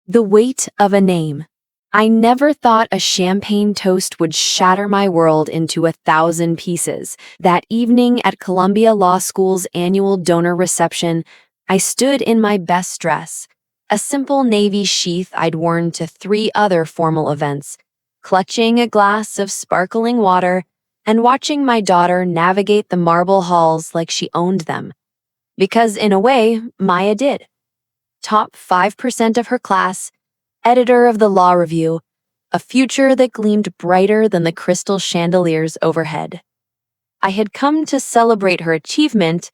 The weight of a name. I never thought a champagne toast would shatter my world into 1,000 pieces. That evening at Columbia Law School's annual donor reception, I stood in my best dress, a simple navy sheath I'd worn to 3 other formal events, clutching a glass of sparkling water and watching my daughter navigate the marble halls like she owned them. Because in a way, Maya did. Top 5% of her class, editor of the Law Review, a future that gleamed brighter than the crystal chandeliers overhead. I had come to celebrate her achievement,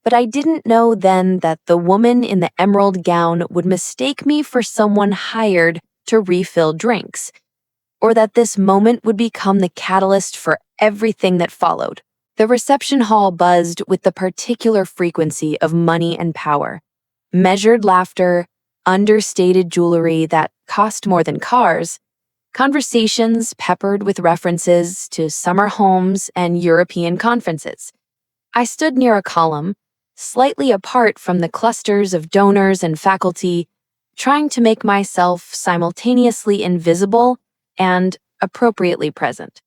but I didn't know then that the woman in the emerald gown would mistake me for someone hired to refill drinks, or that this moment would become the catalyst for everything that followed. The reception hall buzzed with the particular frequency of money and power. Measured laughter, understated jewelry that cost more than cars, conversations peppered with references to summer homes and European conferences. I stood near a column, slightly apart from the clusters of donors and faculty, trying to make myself simultaneously invisible and appropriately present.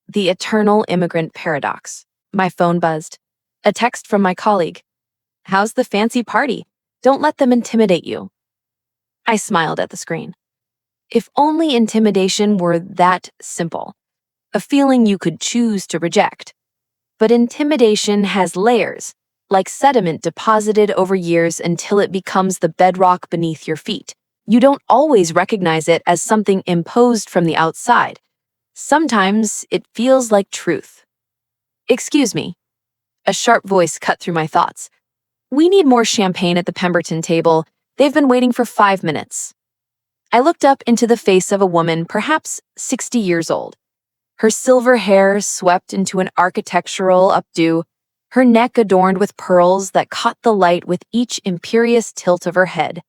The eternal immigrant paradox. My phone buzzed. A text from my colleague. "How's the fancy party? Don't let them intimidate you." I smiled at the screen. If only intimidation were that simple, a feeling you could choose to reject. But intimidation has layers, like sediment deposited over years until it becomes the bedrock beneath your feet. You don't always recognize it as something imposed from the outside. Sometimes it feels like truth. "Excuse me." A sharp voice cut through my thoughts. "We need more champagne at the Pemberton table. They've been waiting for 5 minutes." I looked up into the face of a woman perhaps 60 years old. Her silver hair swept into an architectural updo, her neck adorned with pearls that caught the light with each imperious tilt of her head.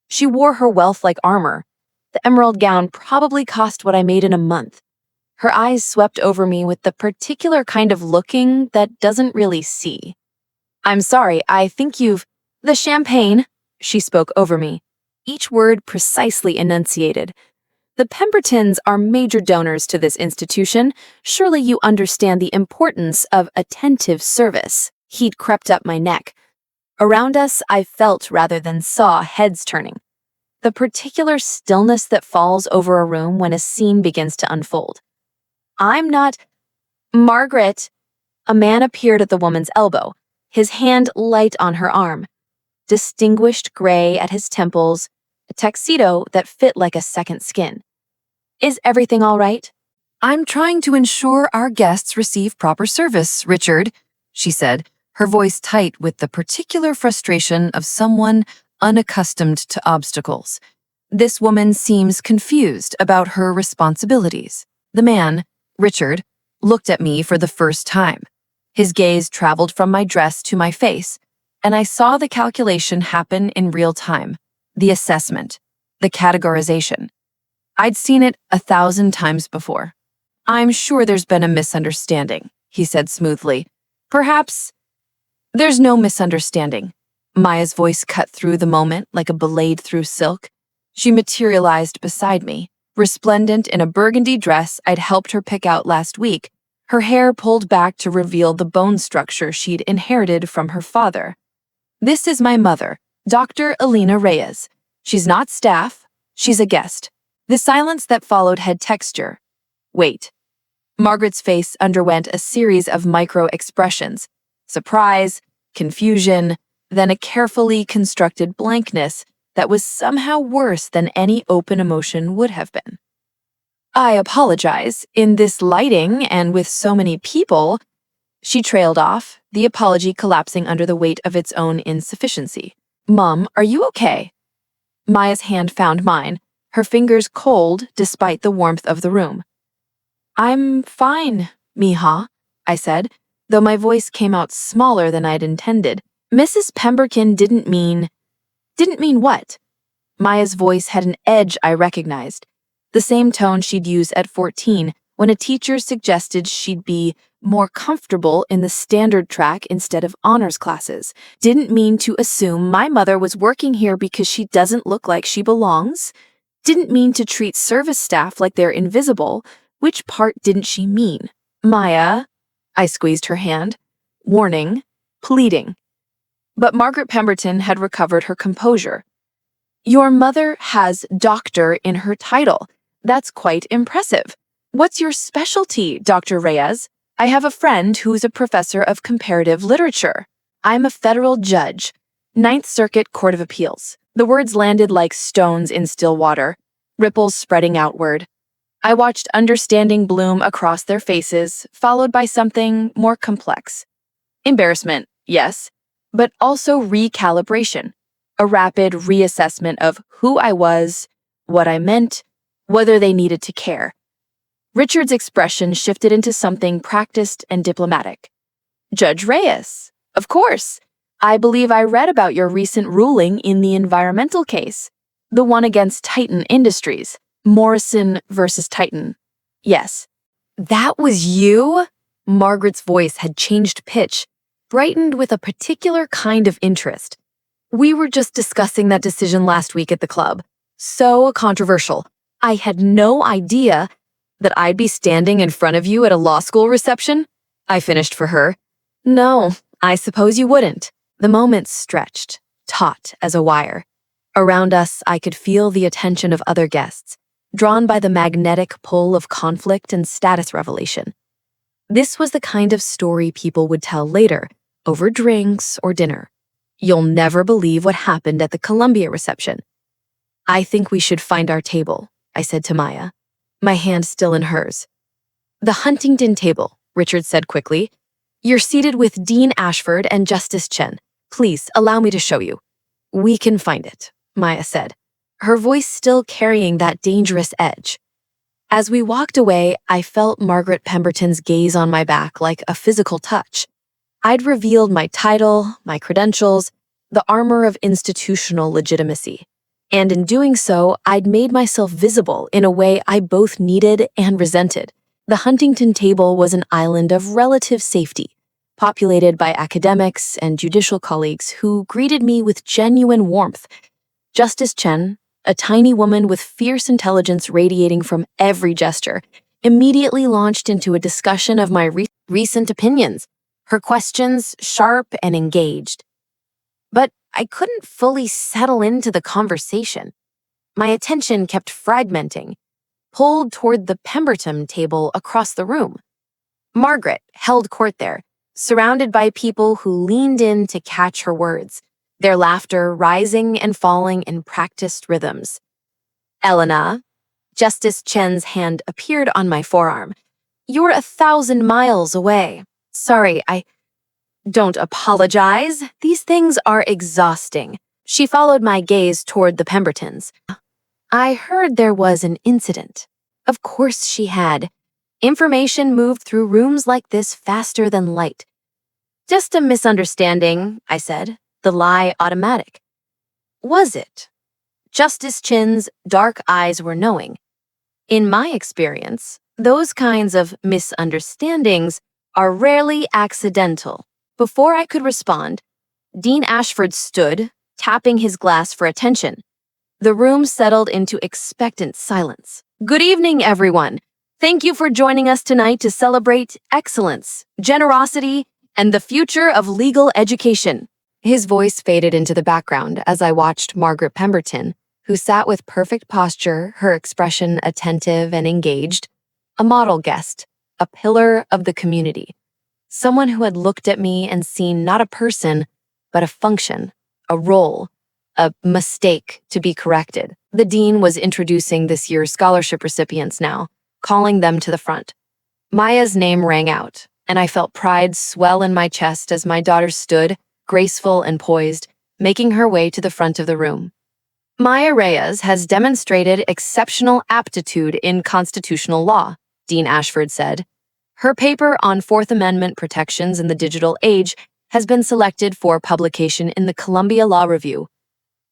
She wore her wealth like armor. The emerald gown probably cost what I made in a month. Her eyes swept over me with the particular kind of looking that doesn't really see. "I'm sorry, I think you've—" "The champagne," she spoke over me, each word precisely enunciated. "The Pembertons are major donors to this institution. Surely you understand the importance of attentive service." Heat crept up my neck. Around us, I felt rather than saw heads turning. The particular stillness that falls over a room when a scene begins to unfold. "I'm not—" "Margaret!" A man appeared at the woman's elbow, his hand light on her arm. Distinguished gray at his temples, a tuxedo that fit like a second skin. "Is everything all right?" "I'm trying to ensure our guests receive proper service, Richard," she said, her voice tight with the particular frustration of someone unaccustomed to obstacles. "This woman seems confused about her responsibilities." The man, Richard, looked at me for the first time. His gaze traveled from my dress to my face, and I saw the calculation happen in real time. The assessment, the categorization. I'd seen it 1,000 times before. "I'm sure there's been a misunderstanding," he said smoothly. "Perhaps—" "There's no misunderstanding." Maya's voice cut through the moment like a blade through silk. She materialized beside me, resplendent in a burgundy dress I'd helped her pick out last week, her hair pulled back to reveal the bone structure she'd inherited from her father. "This is my mother, Dr. Elena Reyes. She's not staff, she's a guest." The silence that followed had texture. Wait. Margaret's face underwent a series of micro-expressions. Surprise, confusion, then a carefully constructed blankness that was somehow worse than any open emotion would have been. "I apologize. In this lighting and with so many people—" She trailed off, the apology collapsing under the weight of its own insufficiency. "Mom, are you okay?" Maya's hand found mine, her fingers cold despite the warmth of the room. "I'm fine, Mija," I said, though my voice came out smaller than I'd intended. "Mrs. Pemberton didn't mean—" "Didn't mean what?" Maya's voice had an edge I recognized, the same tone she'd used at 14 when a teacher suggested she'd be more comfortable in the standard track instead of honors classes. Didn't mean to assume my mother was working here because she doesn't look like she belongs. Didn't mean to treat service staff like they're invisible. Which part didn't she mean? Maya, I squeezed her hand, warning, pleading. But Margaret Pemberton had recovered her composure. Your mother has doctor in her title. That's quite impressive. What's your specialty, Dr. Reyes? I have a friend who's a professor of comparative literature. I'm a federal judge, Ninth Circuit Court of Appeals. The words landed like stones in still water, ripples spreading outward. I watched understanding bloom across their faces, followed by something more complex. Embarrassment, yes, but also recalibration, a rapid reassessment of who I was, what I meant, whether they needed to care. Richard's expression shifted into something practiced and diplomatic. Judge Reyes, of course. I believe I read about your recent ruling in the environmental case, the one against Titan Industries, Morrison versus Titan. Yes. That was you? Margaret's voice had changed pitch, brightened with a particular kind of interest. We were just discussing that decision last week at the club. So controversial. I had no idea that I'd be standing in front of you at a law school reception. I finished for her. No, I suppose you wouldn't. The moment stretched, taut as a wire. Around us, I could feel the attention of other guests, drawn by the magnetic pull of conflict and status revelation. This was the kind of story people would tell later, over drinks or dinner. You'll never believe what happened at the Columbia reception. I think we should find our table, I said to Maya, my hand still in hers. The Huntington table, Richard said quickly. You're seated with Dean Ashford and Justice Chen. Please, allow me to show you. We can find it, Maya said, her voice still carrying that dangerous edge. As we walked away, I felt Margaret Pemberton's gaze on my back like a physical touch. I'd revealed my title, my credentials, the armor of institutional legitimacy. And in doing so, I'd made myself visible in a way I both needed and resented. The Huntington table was an island of relative safety, populated by academics and judicial colleagues who greeted me with genuine warmth. Justice Chen, a tiny woman with fierce intelligence radiating from every gesture, immediately launched into a discussion of my recent opinions, her questions sharp and engaged. But I couldn't fully settle into the conversation. My attention kept fragmenting, pulled toward the Pemberton table across the room. Margaret held court there, surrounded by people who leaned in to catch her words, their laughter rising and falling in practiced rhythms. Elena, Justice Chen's hand appeared on my forearm. You're 1,000 miles away. Sorry, Don't apologize. These things are exhausting. She followed my gaze toward the Pembertons. I heard there was an incident. Of course she had. Information moved through rooms like this faster than light. Just a misunderstanding, I said, the lie automatic. Was it? Justice Chen's dark eyes were knowing. In my experience, those kinds of misunderstandings are rarely accidental. Before I could respond, Dean Ashford stood, tapping his glass for attention. The room settled into expectant silence. Good evening, everyone. Thank you for joining us tonight to celebrate excellence, generosity, and the future of legal education. His voice faded into the background as I watched Margaret Pemberton, who sat with perfect posture, her expression attentive and engaged, a model guest, a pillar of the community. Someone who had looked at me and seen not a person, but a function, a role, a mistake to be corrected. The dean was introducing this year's scholarship recipients now, calling them to the front. Maya's name rang out, and I felt pride swell in my chest as my daughter stood, graceful and poised, making her way to the front of the room. Maya Reyes has demonstrated exceptional aptitude in constitutional law, Dean Ashford said. Her paper on Fourth Amendment protections in the digital age has been selected for publication in the Columbia Law Review.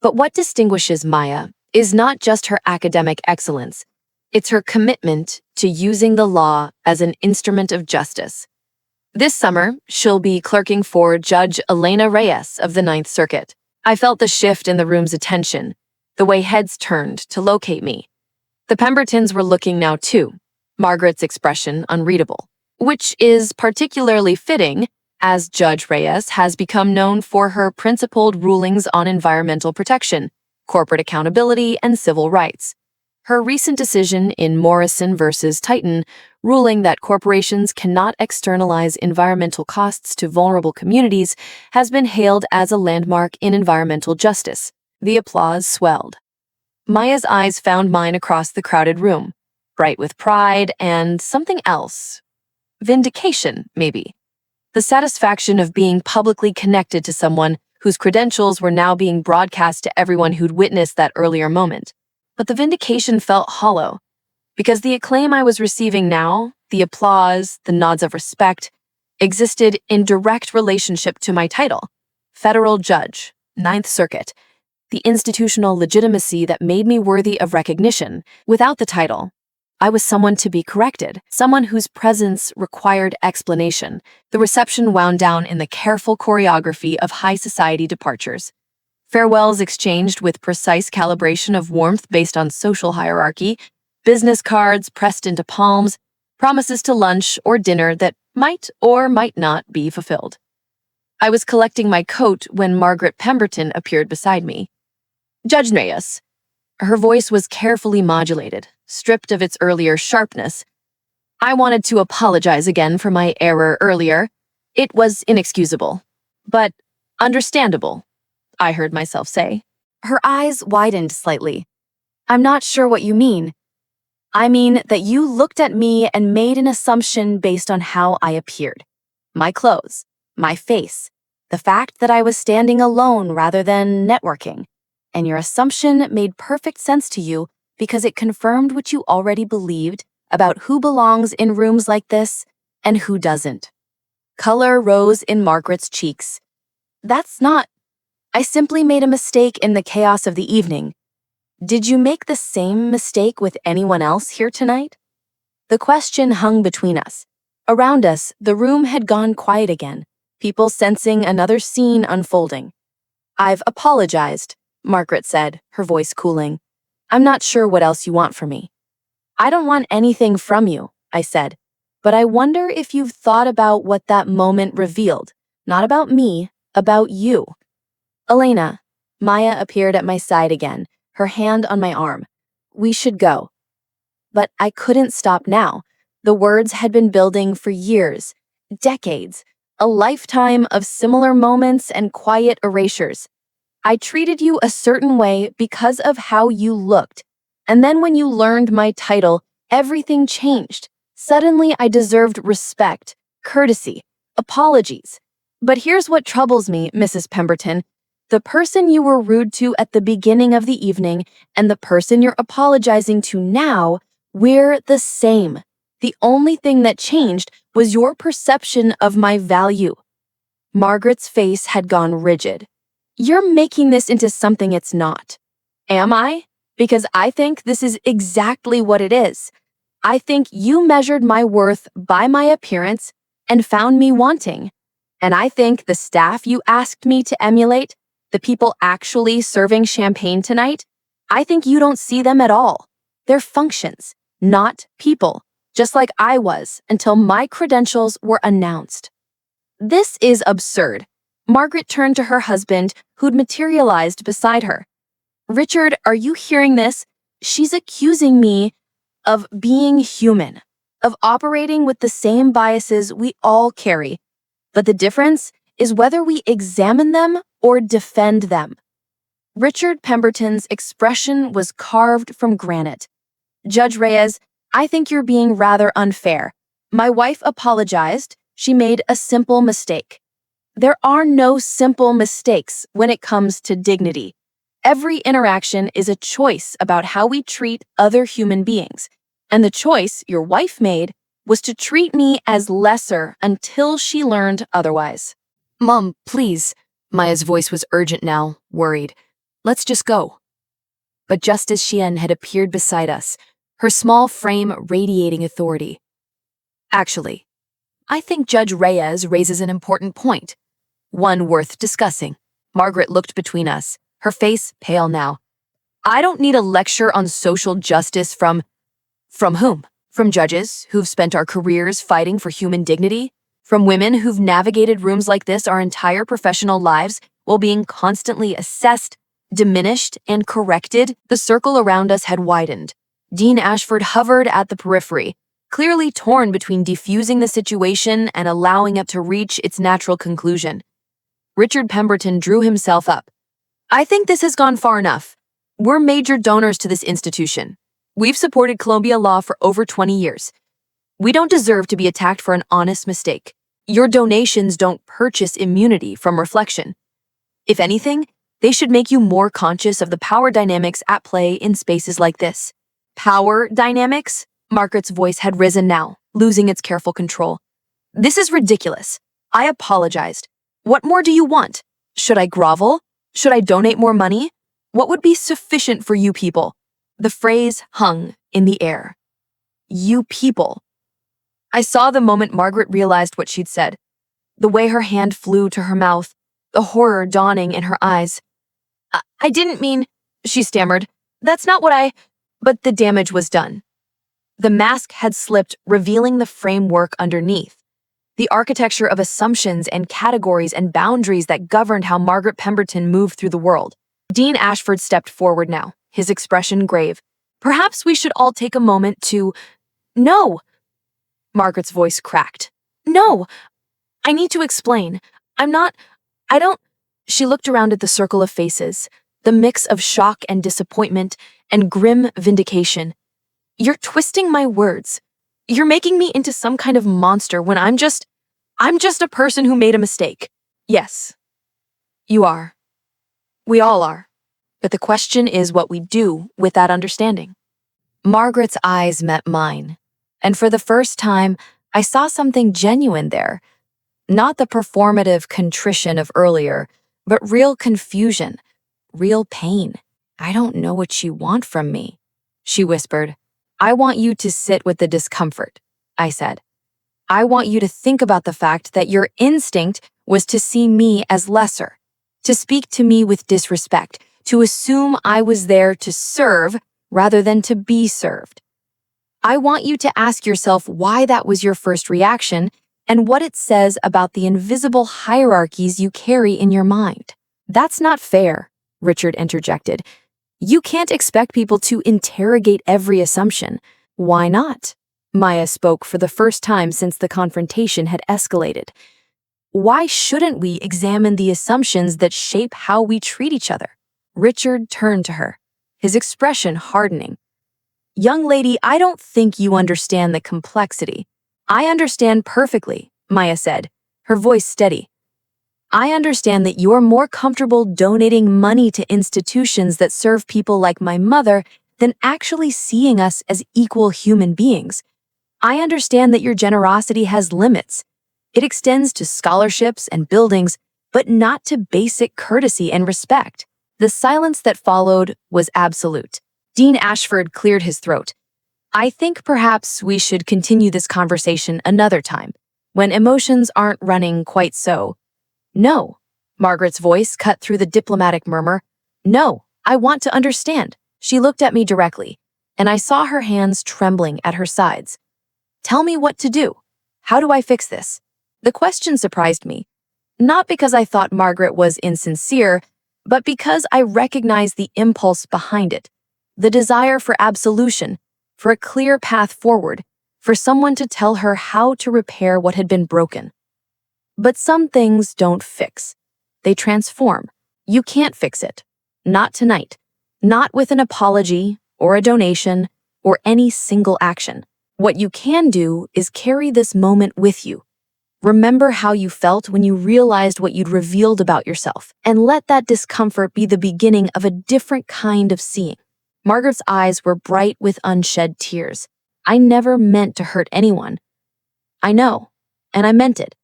But what distinguishes Maya is not just her academic excellence, it's her commitment to using the law as an instrument of justice. This summer, she'll be clerking for Judge Elena Reyes of the Ninth Circuit. I felt the shift in the room's attention, the way heads turned to locate me. The Pembertons were looking now too, Margaret's expression unreadable, which is particularly fitting as Judge Reyes has become known for her principled rulings on environmental protection, corporate accountability, and civil rights. Her recent decision in Morrison versus Titan, ruling that corporations cannot externalize environmental costs to vulnerable communities, has been hailed as a landmark in environmental justice. The applause swelled. Maya's eyes found mine across the crowded room, bright with pride and something else. Vindication, maybe. The satisfaction of being publicly connected to someone whose credentials were now being broadcast to everyone who'd witnessed that earlier moment. But the vindication felt hollow, because the acclaim I was receiving now, the applause, the nods of respect, existed in direct relationship to my title, Federal Judge, Ninth Circuit, the institutional legitimacy that made me worthy of recognition. Without the title, I was someone to be corrected, someone whose presence required explanation. The reception wound down in the careful choreography of high society departures. Farewells exchanged with precise calibration of warmth based on social hierarchy, business cards pressed into palms, promises to lunch or dinner that might or might not be fulfilled. I was collecting my coat when Margaret Pemberton appeared beside me. Judge Reyes. Her voice was carefully modulated, stripped of its earlier sharpness. I wanted to apologize again for my error earlier. It was inexcusable, but understandable, I heard myself say. Her eyes widened slightly. I'm not sure what you mean. I mean that you looked at me and made an assumption based on how I appeared. My clothes, my face, the fact that I was standing alone rather than networking. And your assumption made perfect sense to you because it confirmed what you already believed about who belongs in rooms like this and who doesn't. Color rose in Margaret's cheeks. That's not. I simply made a mistake in the chaos of the evening. Did you make the same mistake with anyone else here tonight? The question hung between us. Around us, the room had gone quiet again, people sensing another scene unfolding. I've apologized, Margaret said, her voice cooling. I'm not sure what else you want from me. I don't want anything from you, I said, but I wonder if you've thought about what that moment revealed, not about me, about you. Elena, Maya appeared at my side again, her hand on my arm. We should go. But I couldn't stop now. The words had been building for years, decades, a lifetime of similar moments and quiet erasures. I treated you a certain way because of how you looked. And then when you learned my title, everything changed. Suddenly I deserved respect, courtesy, apologies. But here's what troubles me, Mrs. Pemberton. The person you were rude to at the beginning of the evening and the person you're apologizing to now, we're the same. The only thing that changed was your perception of my value. Margaret's face had gone rigid. You're making this into something it's not. Am I? Because I think this is exactly what it is. I think you measured my worth by my appearance and found me wanting. And I think the staff you asked me to emulate, the people actually serving champagne tonight, I think you don't see them at all. They're functions, not people, just like I was until my credentials were announced. This is absurd. Margaret turned to her husband, who'd materialized beside her. Richard, are you hearing this? She's accusing me of being human, of operating with the same biases we all carry. But the difference is whether we examine them or defend them. Richard Pemberton's expression was carved from granite. Judge Reyes, I think you're being rather unfair. My wife apologized. She made a simple mistake. There are no simple mistakes when it comes to dignity. Every interaction is a choice about how we treat other human beings. And the choice your wife made was to treat me as lesser until she learned otherwise. Mom, please. Maya's voice was urgent now, worried. Let's just go. But just as Xian had appeared beside us, her small frame radiating authority. Actually, I think Judge Reyes raises an important point, one worth discussing. Margaret looked between us, her face pale now. I don't need a lecture on social justice from whom? From judges who've spent our careers fighting for human dignity? From women who've navigated rooms like this our entire professional lives while being constantly assessed, diminished, and corrected? The circle around us had widened. Dean Ashford hovered at the periphery, clearly torn between defusing the situation and allowing it to reach its natural conclusion. Richard Pemberton drew himself up. I think this has gone far enough. We're major donors to this institution. We've supported Columbia law for over 20 years. We don't deserve to be attacked for an honest mistake. Your donations don't purchase immunity from reflection. If anything, they should make you more conscious of the power dynamics at play in spaces like this. Power dynamics? Margaret's voice had risen now, losing its careful control. This is ridiculous. I apologized. What more do you want? Should I grovel? Should I donate more money? What would be sufficient for you people? The phrase hung in the air. You people. I saw the moment Margaret realized what she'd said. The way her hand flew to her mouth, the horror dawning in her eyes. I didn't mean, she stammered. That's not what I... But the damage was done. The mask had slipped, revealing the framework underneath. The architecture of assumptions and categories and boundaries that governed how Margaret Pemberton moved through the world. Dean Ashford stepped forward now, his expression grave. Perhaps we should all take a moment to... No! Margaret's voice cracked. No! I need to explain. I don't... She looked around at the circle of faces, the mix of shock and disappointment and grim vindication. You're twisting my words. You're making me into some kind of monster when I'm just a person who made a mistake. Yes, you are. We all are. But the question is what we do with that understanding. Margaret's eyes met mine, and for the first time, I saw something genuine there. Not the performative contrition of earlier, but real confusion, real pain. I don't know what you want from me, she whispered. I want you to sit with the discomfort, I said. I want you to think about the fact that your instinct was to see me as lesser, to speak to me with disrespect, to assume I was there to serve rather than to be served. I want you to ask yourself why that was your first reaction and what it says about the invisible hierarchies you carry in your mind. That's not fair, Richard interjected. You can't expect people to interrogate every assumption. Why not? Maya spoke for the first time since the confrontation had escalated. Why shouldn't we examine the assumptions that shape how we treat each other? Richard turned to her, his expression hardening. Young lady, I don't think you understand the complexity. I understand perfectly, Maya said, her voice steady. I understand that you're more comfortable donating money to institutions that serve people like my mother than actually seeing us as equal human beings. I understand that your generosity has limits. It extends to scholarships and buildings, but not to basic courtesy and respect. The silence that followed was absolute. Dean Ashford cleared his throat. I think perhaps we should continue this conversation another time, when emotions aren't running quite so. No, Margaret's voice cut through the diplomatic murmur. No, I want to understand. She looked at me directly, and I saw her hands trembling at her sides. Tell me what to do. How do I fix this? The question surprised me, not because I thought Margaret was insincere, but because I recognized the impulse behind it, the desire for absolution, for a clear path forward, for someone to tell her how to repair what had been broken. But some things don't fix. They transform. You can't fix it. Not tonight. Not with an apology, or a donation, or any single action. What you can do is carry this moment with you. Remember how you felt when you realized what you'd revealed about yourself, and let that discomfort be the beginning of a different kind of seeing. Margaret's eyes were bright with unshed tears. I never meant to hurt anyone. I know, and I meant it.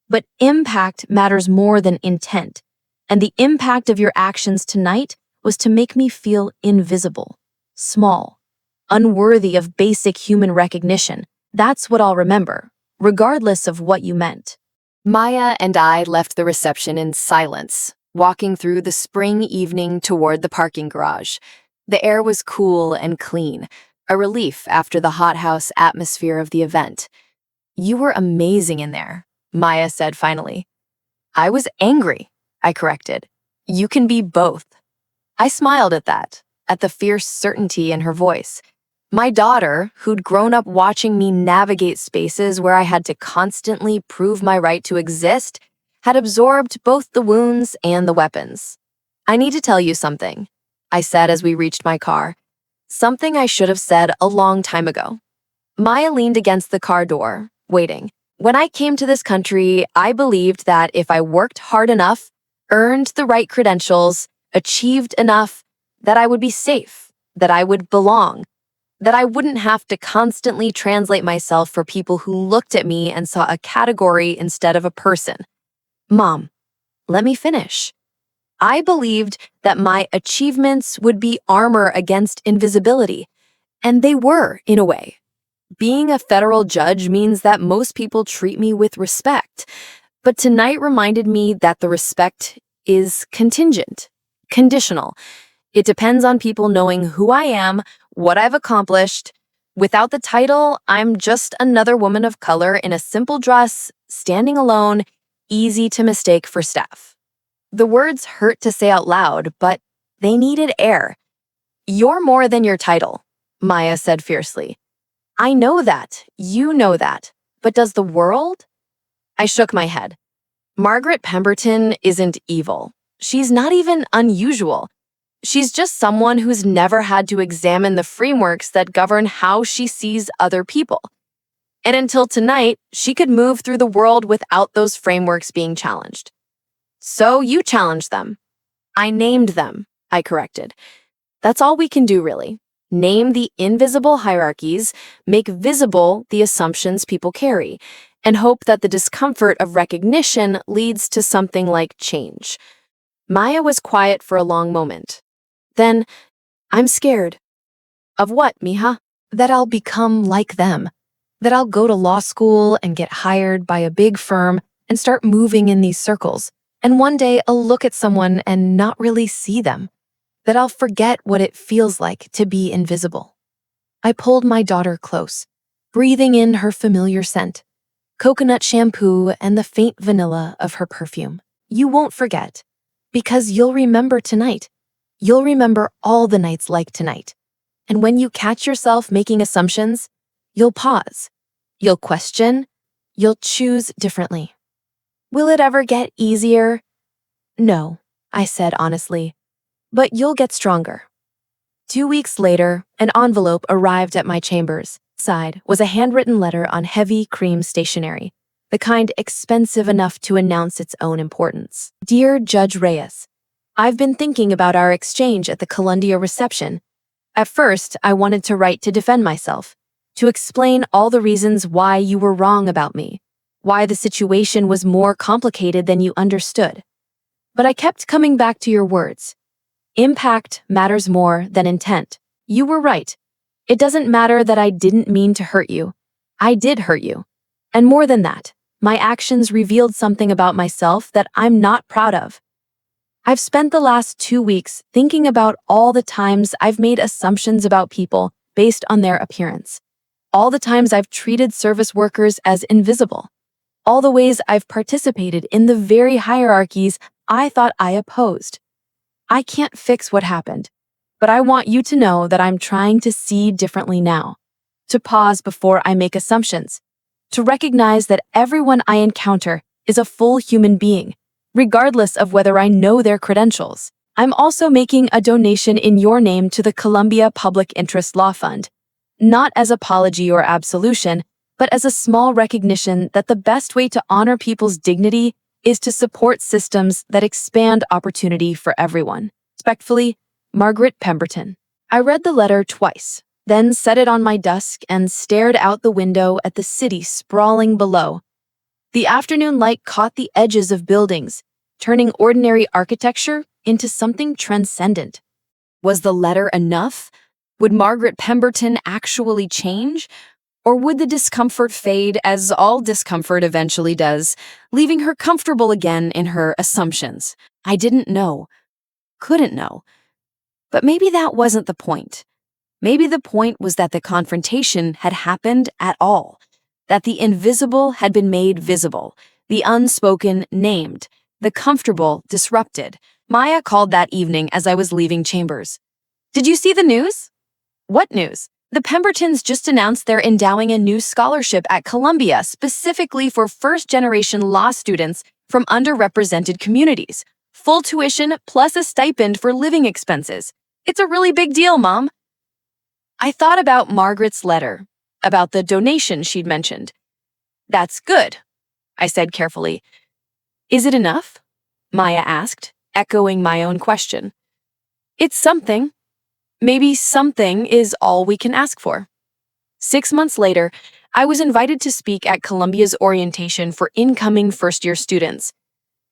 But impact matters more than intent, and the impact of your actions tonight was to make me feel invisible, small, unworthy of basic human recognition. That's what I'll remember, regardless of what you meant. Maya and I left the reception in silence, walking through the spring evening toward the parking garage. The air was cool and clean, a relief after the hothouse atmosphere of the event. "You were amazing in there," Maya said finally. "I was angry," I corrected. "You can be both." I smiled at that, at the fierce certainty in her voice. My daughter, who'd grown up watching me navigate spaces where I had to constantly prove my right to exist, had absorbed both the wounds and the weapons. "I need to tell you something," I said as we reached my car. "Something I should have said a long time ago." Maya leaned against the car door, waiting. "When I came to this country, I believed that if I worked hard enough, earned the right credentials, achieved enough, that I would be safe, that I would belong, that I wouldn't have to constantly translate myself for people who looked at me and saw a category instead of a person." "Mom, let me finish." I believed that my achievements would be armor against invisibility, and they were, in a way. Being a federal judge means that most people treat me with respect, but tonight reminded me that the respect is contingent, conditional. It depends on people knowing who I am, what I've accomplished. Without the title, I'm just another woman of color in a simple dress, standing alone, easy to mistake for staff. The words hurt to say out loud, but they needed air. "You're more than your title," Maya said fiercely. "I know that, you know that, but does the world?" I shook my head. Margaret Pemberton isn't evil. She's not even unusual. She's just someone who's never had to examine the frameworks that govern how she sees other people. And until tonight, she could move through the world without those frameworks being challenged. "So you challenged them." "I named them," I corrected. "That's all we can do, really. Name the invisible hierarchies, make visible the assumptions people carry, and hope that the discomfort of recognition leads to something like change." Maya was quiet for a long moment. Then, "I'm scared." "Of what, mija?" "That I'll become like them. That I'll go to law school and get hired by a big firm and start moving in these circles. And one day I'll look at someone and not really see them. That I'll forget what it feels like to be invisible." I pulled my daughter close, breathing in her familiar scent, coconut shampoo and the faint vanilla of her perfume. "You won't forget, because you'll remember tonight. You'll remember all the nights like tonight. And when you catch yourself making assumptions, you'll pause, you'll question, you'll choose differently." "Will it ever get easier?" "No," I said honestly, "but you'll get stronger." 2 weeks later, an envelope arrived at my chambers. Inside was a handwritten letter on heavy cream stationery, the kind expensive enough to announce its own importance. "Dear Judge Reyes, I've been thinking about our exchange at the Columbia reception. At first, I wanted to write to defend myself, to explain all the reasons why you were wrong about me, why the situation was more complicated than you understood. But I kept coming back to your words. Impact matters more than intent. You were right. It doesn't matter that I didn't mean to hurt you. I did hurt you. And more than that, my actions revealed something about myself that I'm not proud of. I've spent the last 2 weeks thinking about all the times I've made assumptions about people based on their appearance, all the times I've treated service workers as invisible, all the ways I've participated in the very hierarchies I thought I opposed. I can't fix what happened, but I want you to know that I'm trying to see differently now, to pause before I make assumptions, to recognize that everyone I encounter is a full human being, regardless of whether I know their credentials. I'm also making a donation in your name to the Columbia Public Interest Law Fund, not as apology or absolution, but as a small recognition that the best way to honor people's dignity is to support systems that expand opportunity for everyone. Respectfully, Margaret Pemberton. I read the letter twice, then set it on my desk and stared out the window at the city sprawling below. The afternoon light caught the edges of buildings, turning ordinary architecture into something transcendent. Was the letter enough? Would Margaret Pemberton actually change? Or would the discomfort fade as all discomfort eventually does, leaving her comfortable again in her assumptions? I didn't know, couldn't know. But maybe that wasn't the point. Maybe the point was that the confrontation had happened at all, that the invisible had been made visible, the unspoken named, the comfortable disrupted. Maya called that evening as I was leaving chambers. "Did you see the news?" "What news?" "The Pembertons just announced they're endowing a new scholarship at Columbia specifically for first-generation law students from underrepresented communities. Full tuition plus a stipend for living expenses. It's a really big deal, Mom." I thought about Margaret's letter, about the donation she'd mentioned. "That's good," I said carefully. "Is it enough?" Maya asked, echoing my own question. "It's something. Maybe something is all we can ask for." 6 months later, I was invited to speak at Columbia's orientation for incoming first-year students.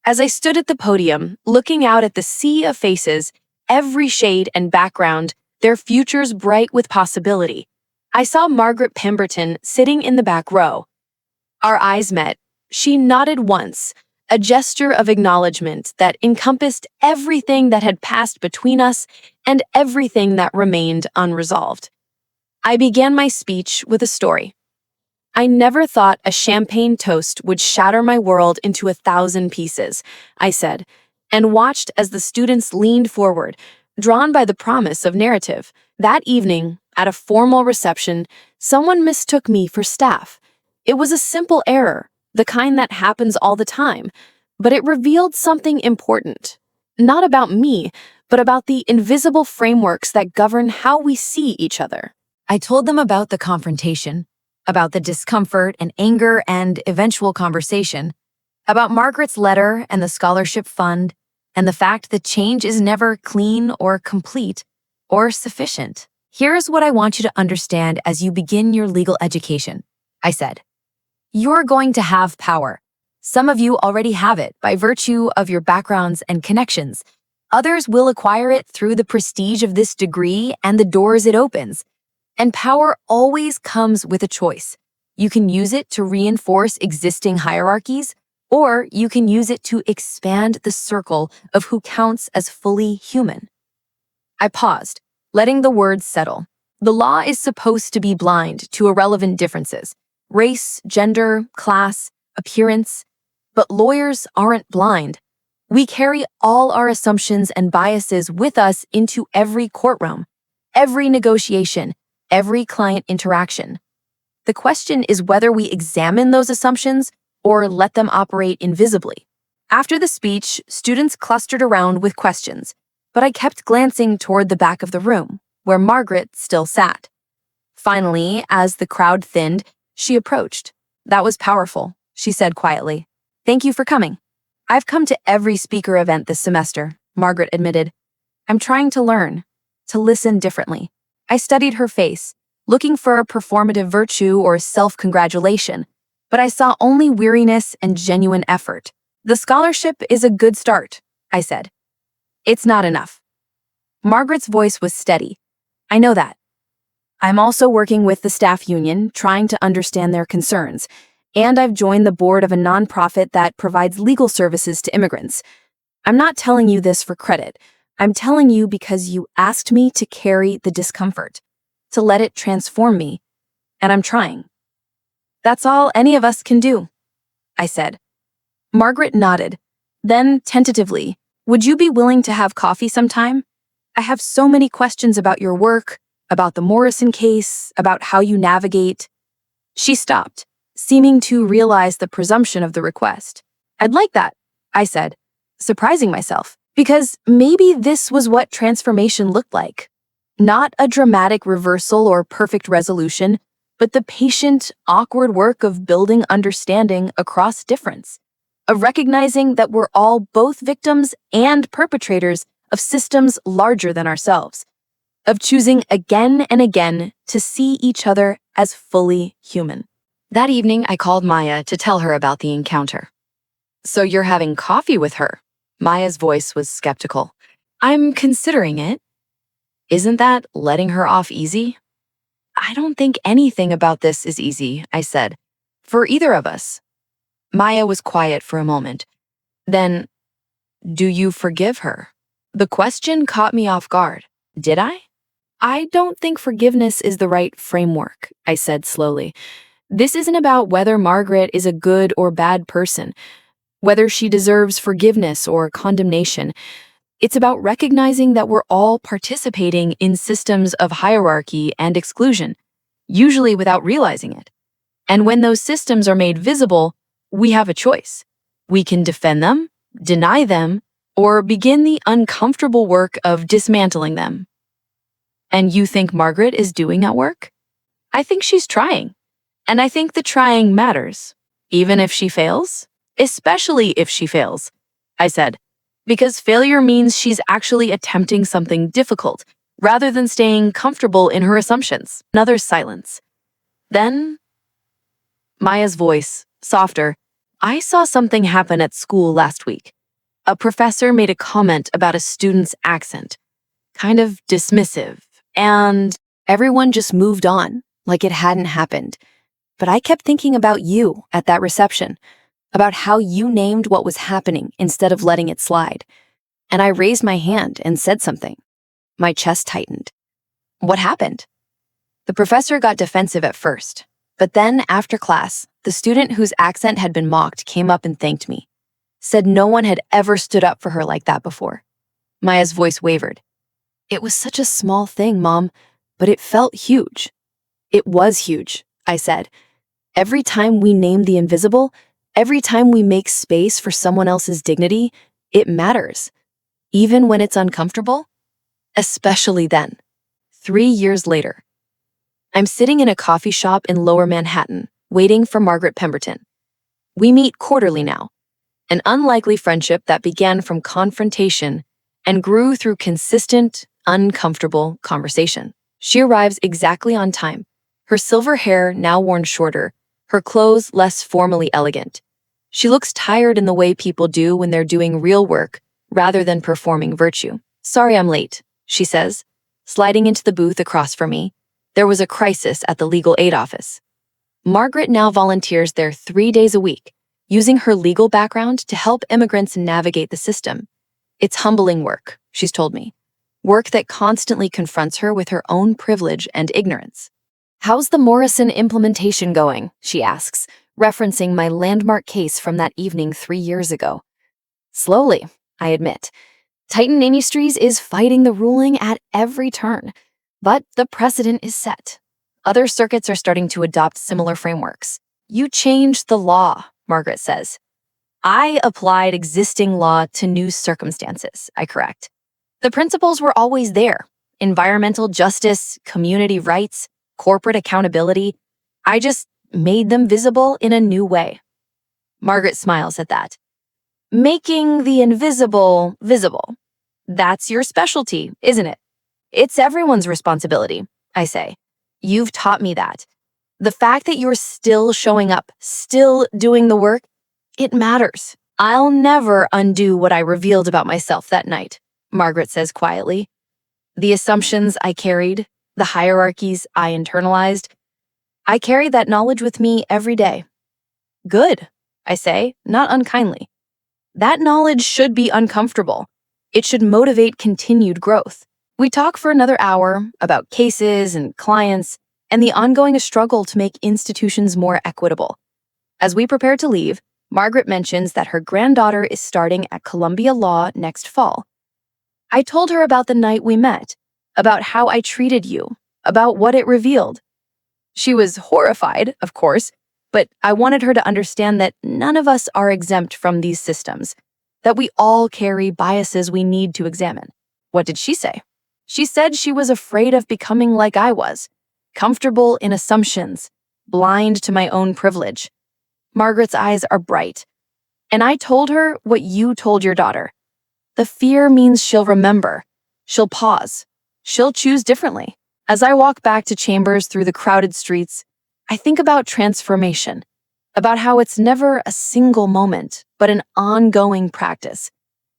As I stood at the podium, looking out at the sea of faces, every shade and background, their futures bright with possibility, I saw Margaret Pemberton sitting in the back row. Our eyes met. She nodded once, a gesture of acknowledgement that encompassed everything that had passed between us and everything that remained unresolved. I began my speech with a story. "I never thought a champagne toast would shatter my world into 1,000 pieces," I said, and watched as the students leaned forward, drawn by the promise of narrative. That evening, at a formal reception, someone mistook me for staff. It was a simple error, the kind that happens all the time, but it revealed something important. Not about me, but about the invisible frameworks that govern how we see each other. I told them about the confrontation, about the discomfort and anger and eventual conversation, about Margaret's letter and the scholarship fund, and the fact that change is never clean or complete or sufficient. "Here's what I want you to understand as you begin your legal education," I said. "You're going to have power. Some of you already have it by virtue of your backgrounds and connections. Others will acquire it through the prestige of this degree and the doors it opens. And power always comes with a choice. You can use it to reinforce existing hierarchies, or you can use it to expand the circle of who counts as fully human." I paused, letting the words settle. The law is supposed to be blind to irrelevant differences: race, gender, class, appearance. But lawyers aren't blind. We carry all our assumptions and biases with us into every courtroom, every negotiation, every client interaction. The question is whether we examine those assumptions or let them operate invisibly. After the speech, students clustered around with questions, but I kept glancing toward the back of the room, where Margaret still sat. Finally, as the crowd thinned, she approached. "That was powerful," she said quietly. "Thank you for coming." "I've come to every speaker event this semester," Margaret admitted. "I'm trying to learn, to listen differently." I studied her face, looking for a performative virtue or self-congratulation, but I saw only weariness and genuine effort. "The scholarship is a good start," I said. "It's not enough." Margaret's voice was steady. "I know that. I'm also working with the staff union, trying to understand their concerns, and I've joined the board of a nonprofit that provides legal services to immigrants. I'm not telling you this for credit. I'm telling you because you asked me to carry the discomfort, to let it transform me, and I'm trying. That's all any of us can do," I said. Margaret nodded. Then, tentatively, "Would you be willing to have coffee sometime? I have so many questions about your work, about the Morrison case, about how you navigate." She stopped, seeming to realize the presumption of the request. "I'd like that," I said, surprising myself, because maybe this was what transformation looked like. Not a dramatic reversal or perfect resolution, but the patient, awkward work of building understanding across difference, of recognizing that we're all both victims and perpetrators of systems larger than ourselves, of choosing again and again to see each other as fully human. That evening, I called Maya to tell her about the encounter. "So you're having coffee with her?" Maya's voice was skeptical. "I'm considering it." "Isn't that letting her off easy?" I don't think anything about this is easy, I said. For either of us. Maya was quiet for a moment. Then, do you forgive her? The question caught me off guard. Did I? I don't think forgiveness is the right framework, I said slowly. This isn't about whether Margaret is a good or bad person, whether she deserves forgiveness or condemnation. It's about recognizing that we're all participating in systems of hierarchy and exclusion, usually without realizing it. And when those systems are made visible, we have a choice. We can defend them, deny them, or begin the uncomfortable work of dismantling them. And you think Margaret is doing that work? I think she's trying. And I think the trying matters, even if she fails, especially if she fails, I said, because failure means she's actually attempting something difficult, rather than staying comfortable in her assumptions. Another silence. Then, Maya's voice, softer. I saw something happen at school last week. A professor made a comment about a student's accent, kind of dismissive, and everyone just moved on, like it hadn't happened. But I kept thinking about you at that reception, about how you named what was happening instead of letting it slide. And I raised my hand and said something. My chest tightened. What happened? The professor got defensive at first, but then after class, the student whose accent had been mocked came up and thanked me, said no one had ever stood up for her like that before. Maya's voice wavered. It was such a small thing, Mom, but it felt huge. It was huge, I said. Every time we name the invisible, every time we make space for someone else's dignity, it matters. Even when it's uncomfortable, especially then. 3 years later, I'm sitting in a coffee shop in Lower Manhattan, waiting for Margaret Pemberton. We meet quarterly now, an unlikely friendship that began from confrontation and grew through consistent, uncomfortable conversation. She arrives exactly on time, her silver hair now worn shorter, her clothes less formally elegant. She looks tired in the way people do when they're doing real work rather than performing virtue. Sorry I'm late, she says, sliding into the booth across from me. There was a crisis at the legal aid office. Margaret now volunteers there 3 days a week, using her legal background to help immigrants navigate the system. It's humbling work, she's told me. Work that constantly confronts her with her own privilege and ignorance. How's the Morrison implementation going? She asks, referencing my landmark case from that evening 3 years ago. Slowly, I admit. Titan Industries is fighting the ruling at every turn, but the precedent is set. Other circuits are starting to adopt similar frameworks. You changed the law, Margaret says. I applied existing law to new circumstances, I correct. The principles were always there. Environmental justice, community rights, corporate accountability. I just made them visible in a new way. Margaret smiles at that. Making the invisible visible. That's your specialty, isn't it? It's everyone's responsibility, I say. You've taught me that. The fact that you're still showing up, still doing the work, it matters. I'll never undo what I revealed about myself that night, Margaret says quietly. The assumptions I carried, the hierarchies I internalized, I carry that knowledge with me every day. Good, I say, not unkindly. That knowledge should be uncomfortable. It should motivate continued growth. We talk for another hour about cases and clients and the ongoing struggle to make institutions more equitable. As we prepare to leave, Margaret mentions that her granddaughter is starting at Columbia Law next fall. I told her about the night we met, about how I treated you, about what it revealed. She was horrified, of course, but I wanted her to understand that none of us are exempt from these systems, that we all carry biases we need to examine. What did she say? She said she was afraid of becoming like I was, comfortable in assumptions, blind to my own privilege. Margaret's eyes are bright. And I told her what you told your daughter. The fear means she'll remember. She'll pause. She'll choose differently. As I walk back to chambers through the crowded streets, I think about transformation, about how it's never a single moment, but an ongoing practice,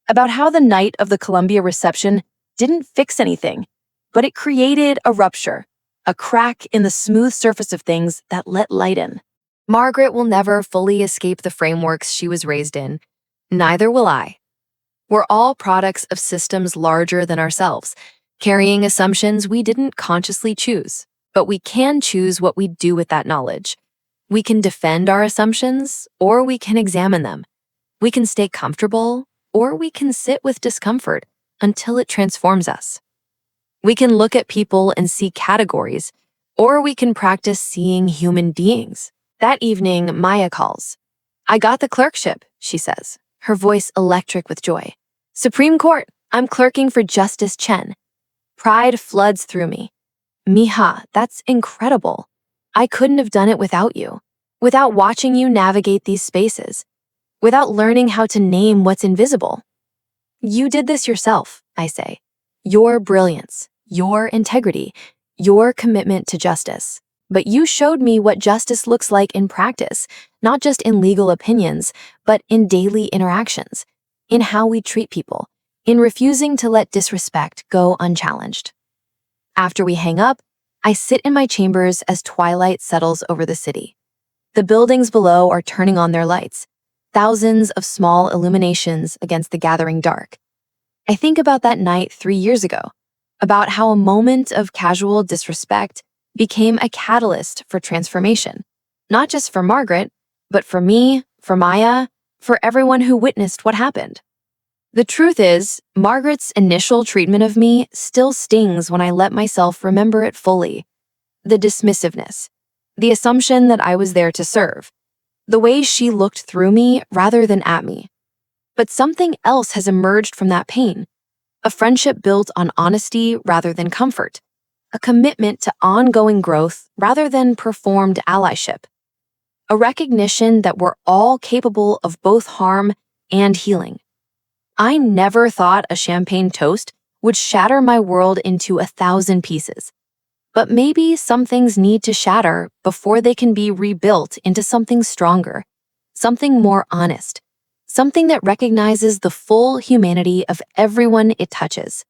about how the night of the Columbia reception didn't fix anything, but it created a rupture, a crack in the smooth surface of things that let light in. Margaret will never fully escape the frameworks she was raised in. Neither will I. We're all products of systems larger than ourselves, carrying assumptions we didn't consciously choose. But we can choose what we do with that knowledge. We can defend our assumptions, or we can examine them. We can stay comfortable, or we can sit with discomfort until it transforms us. We can look at people and see categories, or we can practice seeing human beings. That evening, Maya calls. "I got the clerkship," she says, her voice electric with joy. "Supreme Court, I'm clerking for Justice Chen." Pride floods through me. "Mija, that's incredible. I couldn't have done it without you, without watching you navigate these spaces, without learning how to name what's invisible." "You did this yourself," I say. "Your brilliance, your integrity, your commitment to justice. But you showed me what justice looks like in practice, not just in legal opinions, but in daily interactions, in how we treat people, in refusing to let disrespect go unchallenged." After we hang up, I sit in my chambers as twilight settles over the city. The buildings below are turning on their lights, thousands of small illuminations against the gathering dark. I think about that night 3 years ago, about how a moment of casual disrespect became a catalyst for transformation, not just for Margaret, but for me, for Maya, for everyone who witnessed what happened. The truth is, Margaret's initial treatment of me still stings when I let myself remember it fully. The dismissiveness, the assumption that I was there to serve, the way she looked through me rather than at me. But something else has emerged from that pain, a friendship built on honesty rather than comfort, a commitment to ongoing growth rather than performed allyship, a recognition that we're all capable of both harm and healing. I never thought a champagne toast would shatter my world into 1,000 pieces. But maybe some things need to shatter before they can be rebuilt into something stronger, something more honest, something that recognizes the full humanity of everyone it touches.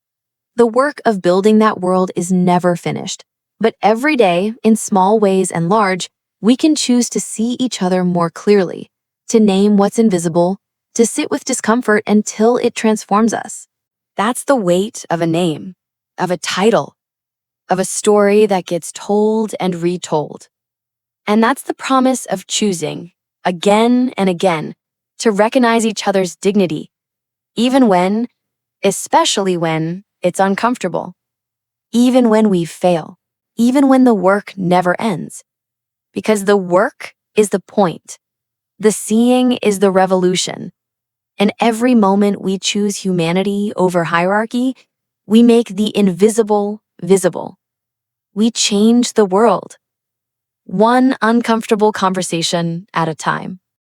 The work of building that world is never finished, but every day, in small ways and large, we can choose to see each other more clearly, to name what's invisible, to sit with discomfort until it transforms us. That's the weight of a name, of a title, of a story that gets told and retold. And that's the promise of choosing, again and again, to recognize each other's dignity, even when, especially when, it's uncomfortable. Even when we fail, even when the work never ends. Because the work is the point. The seeing is the revolution. And every moment we choose humanity over hierarchy, we make the invisible visible. We change the world. One uncomfortable conversation at a time.